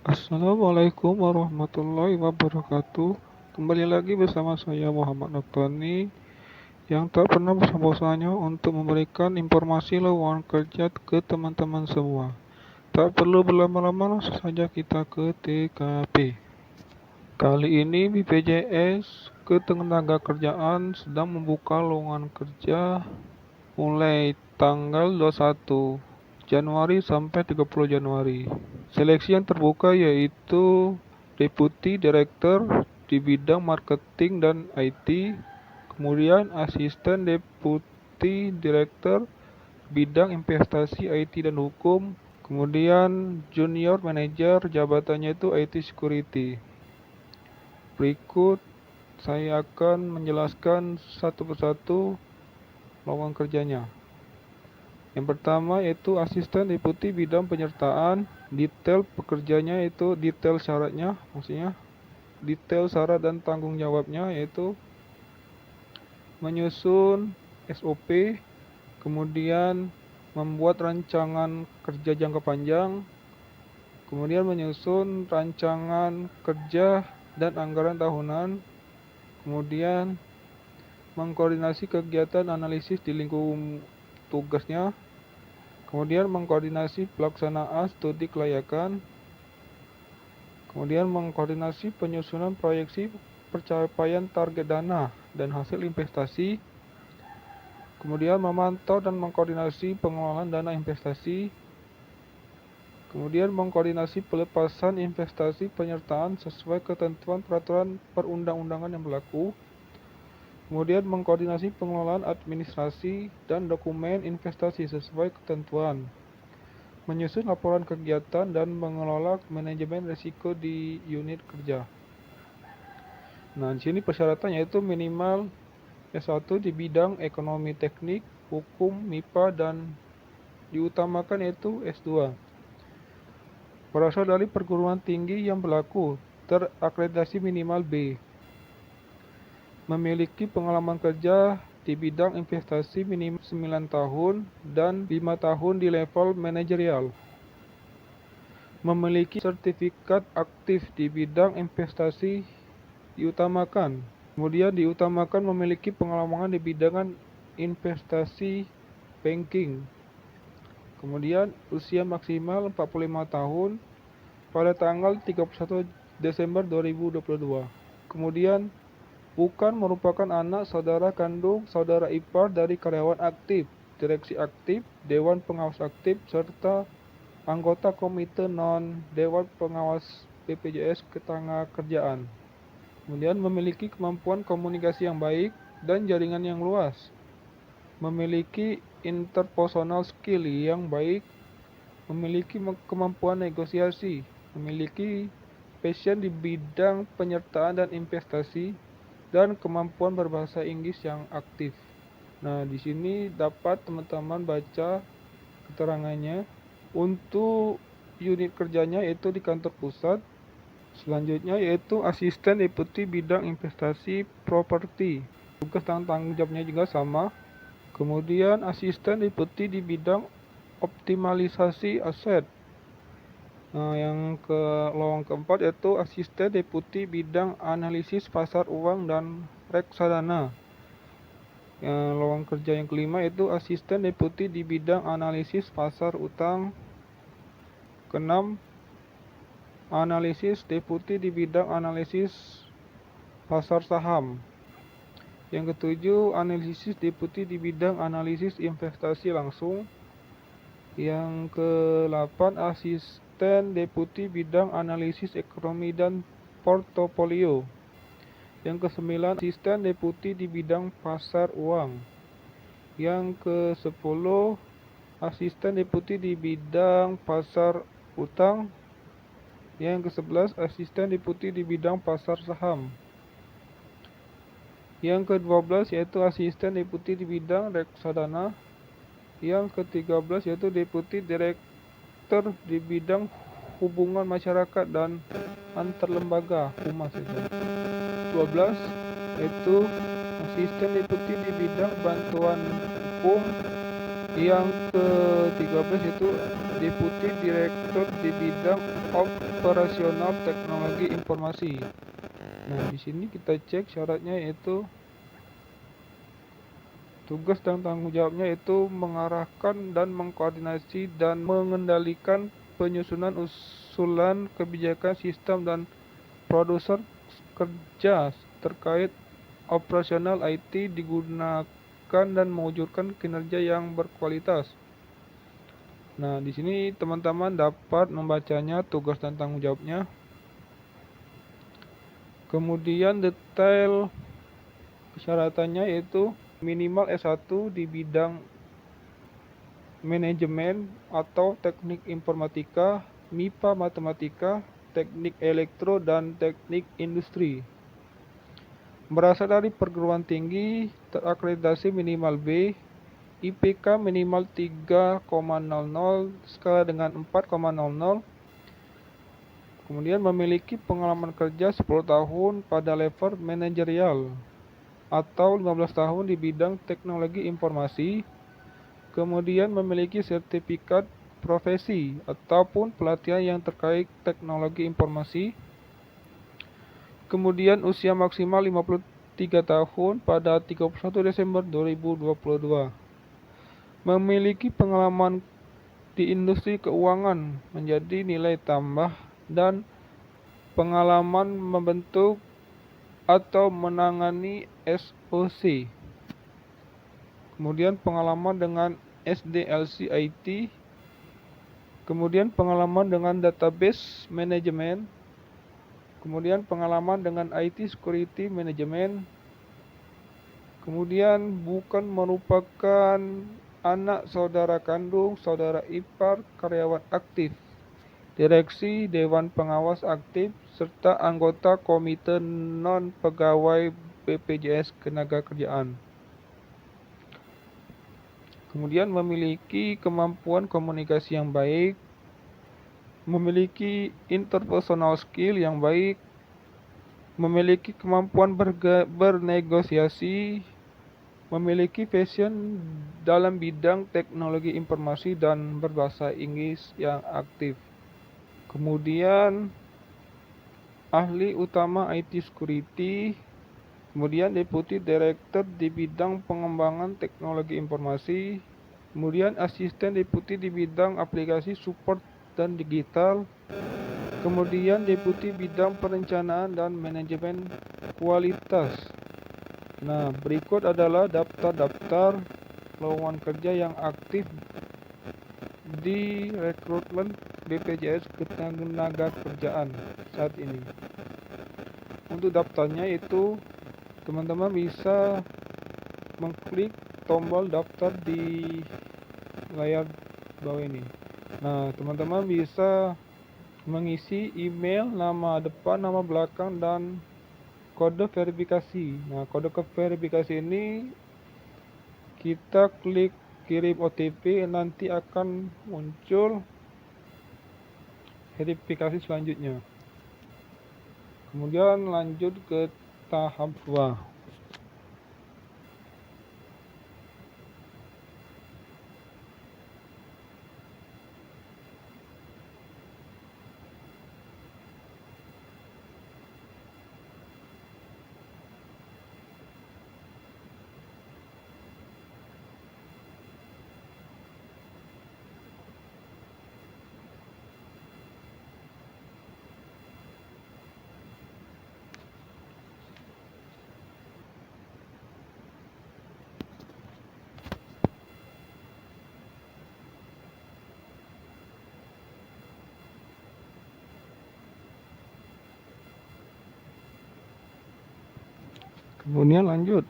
Assalamualaikum warahmatullahi wabarakatuh. Kembali lagi bersama saya Muhammad Noktoni yang tak pernah bosan-bosannya untuk memberikan informasi lowongan kerja ke teman-teman semua. Tak perlu berlama-lama, langsung saja kita ke TKP. Kali ini BPJS Ketenagakerjaan sedang membuka lowongan kerja mulai tanggal 21 Januari sampai 30 Januari. Seleksi yang terbuka yaitu Deputi Direktur di bidang marketing dan IT, kemudian Asisten Deputi Direktur bidang investasi IT dan hukum, kemudian Junior Manager jabatannya itu IT Security. Berikut saya akan menjelaskan satu persatu lowongan kerjanya. Yang pertama yaitu asisten deputi bidang penyertaan. Detail pekerjanya itu detail syaratnya, maksudnya detail syarat dan tanggung jawabnya yaitu menyusun SOP, kemudian membuat rancangan kerja jangka panjang, kemudian menyusun rancangan kerja dan anggaran tahunan, kemudian mengkoordinasi kegiatan analisis di lingkup tugasnya, kemudian mengkoordinasi pelaksanaan studi kelayakan, kemudian mengkoordinasi penyusunan proyeksi pencapaian target dana dan hasil investasi, kemudian memantau dan mengkoordinasi pengelolaan dana investasi, kemudian mengkoordinasi pelepasan investasi penyertaan sesuai ketentuan peraturan perundang-undangan yang berlaku, kemudian mengkoordinasi pengelolaan administrasi dan dokumen investasi sesuai ketentuan, menyusun laporan kegiatan dan mengelola manajemen risiko di unit kerja. Nah, di sini persyaratannya yaitu minimal S1 di bidang ekonomi teknik, hukum, MIPA, dan diutamakan yaitu S2. Berasal dari perguruan tinggi yang berlaku, terakreditasi minimal B. Memiliki pengalaman kerja di bidang investasi minimal 9 tahun dan 5 tahun di level manajerial. Memiliki sertifikat aktif di bidang investasi diutamakan. Kemudian diutamakan memiliki pengalaman di bidang investasi banking. Kemudian usia maksimal 45 tahun pada tanggal 31 Desember 2022. Kemudian bukan merupakan anak, saudara kandung, saudara ipar dari karyawan aktif, direksi aktif, dewan pengawas aktif, serta anggota komite non-dewan pengawas BPJS Ketenagakerjaan. Kemudian memiliki kemampuan komunikasi yang baik dan jaringan yang luas. Memiliki interpersonal skill yang baik, memiliki kemampuan negosiasi, memiliki passion di bidang penyertaan dan investasi, dan kemampuan berbahasa Inggris yang aktif. Nah, di sini dapat teman-teman baca keterangannya. Untuk unit kerjanya yaitu di kantor pusat. Selanjutnya yaitu asisten deputi bidang investasi properti. Tugas dan tanggung jawabnya juga sama. Kemudian asisten deputi di bidang optimalisasi aset. Nah, yang lowongan keempat yaitu asisten deputi bidang analisis pasar uang dan reksadana. Lowongan kerja yang kelima yaitu asisten deputi di bidang analisis pasar utang. Keenam, analisis deputi di bidang analisis pasar saham. Yang ketujuh, analisis deputi di bidang analisis investasi langsung. Yang ke-8, asisten deputi bidang analisis ekonomi dan portofolio. Yang ke-9, asisten deputi di bidang pasar uang. Yang ke-10, asisten deputi di bidang pasar utang. Yang ke-11, asisten deputi di bidang pasar saham. Yang ke-12 yaitu asisten deputi di bidang reksadana. Yang ke-13 yaitu deputi direktur di bidang hubungan masyarakat dan antar lembaga humas. 12 yaitu asisten deputi di bidang bantuan hukum. Yang ke-13 itu Deputi Direktur di bidang operasional teknologi informasi. Nah, di sini kita cek syaratnya, yaitu tugas dan tanggung jawabnya itu mengarahkan dan mengkoordinasi dan mengendalikan penyusunan usulan kebijakan sistem dan produser kerja terkait operasional IT digunakan dan mewujudkan kinerja yang berkualitas. Nah, di sini teman-teman dapat membacanya, tugas dan tanggung jawabnya. Kemudian detail persyaratannya yaitu minimal S1 di bidang manajemen atau teknik informatika, MIPA matematika, teknik elektro, dan teknik industri. Berasal dari perguruan tinggi terakreditasi minimal B, IPK minimal 3,00, skala dengan 4,00. Kemudian memiliki pengalaman kerja 10 tahun pada level manajerial atau 15 tahun di bidang teknologi informasi. Kemudian memiliki sertifikat profesi ataupun pelatihan yang terkait teknologi informasi. Kemudian usia maksimal 53 tahun pada 31 Desember 2022. Memiliki pengalaman di industri keuangan menjadi nilai tambah, dan pengalaman membentuk atau menangani SOC. Kemudian pengalaman dengan SDLC IT. Kemudian pengalaman dengan database management. Kemudian pengalaman dengan IT security management. Kemudian bukan merupakan anak, saudara kandung, saudara ipar, karyawan aktif, direksi, dewan pengawas aktif, serta anggota komite non-pegawai BPJS Ketenagakerjaan. Kemudian memiliki kemampuan komunikasi yang baik, memiliki interpersonal skill yang baik, memiliki kemampuan bernegosiasi, memiliki passion dalam bidang teknologi informasi dan berbahasa Inggris yang aktif. Kemudian ahli utama IT security, kemudian deputi direktur di bidang pengembangan teknologi informasi, kemudian asisten deputi di bidang aplikasi support dan digital, kemudian deputi bidang perencanaan dan manajemen kualitas. Nah, berikut adalah daftar-daftar lowongan kerja yang aktif di rekrutmen BPJS Ketenagakerjaan saat ini. Untuk daftarnya itu teman-teman bisa mengklik tombol daftar di layar bawah ini. Nah, teman-teman bisa mengisi email, nama depan, nama belakang, dan kode verifikasi. Nah, kode verifikasi ini kita klik kirim OTP, nanti akan muncul verifikasi selanjutnya. Kemudian lanjut ke tahap 2. Kemudian lanjut.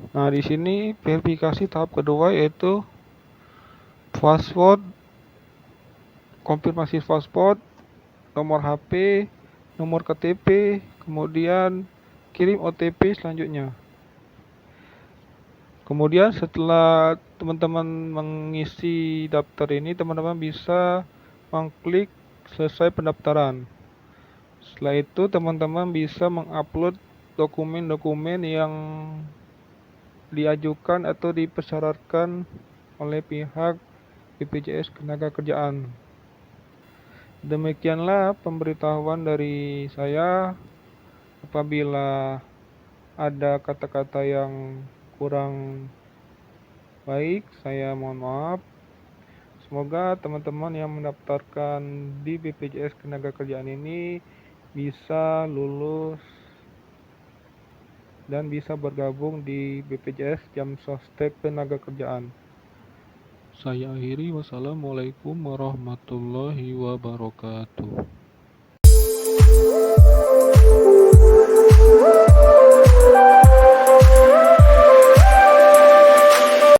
Nah, di sini verifikasi tahap kedua yaitu password, konfirmasi password, nomor HP, nomor KTP, kemudian kirim OTP selanjutnya. Kemudian setelah teman-teman mengisi daftar ini, teman-teman bisa mengklik selesai pendaftaran. Setelah itu teman-teman bisa mengupload dokumen-dokumen yang diajukan atau dipersyaratkan oleh pihak BPJS Ketenagakerjaan. Demikianlah pemberitahuan dari saya. Apabila ada kata-kata yang kurang baik, saya mohon maaf. Semoga teman-teman yang mendaftarkan di BPJS Ketenagakerjaan ini bisa lulus dan bisa bergabung di BPJS Jam Sostek Ketenagakerjaan. Saya akhiri, wassalamualaikum warahmatullahi wabarakatuh.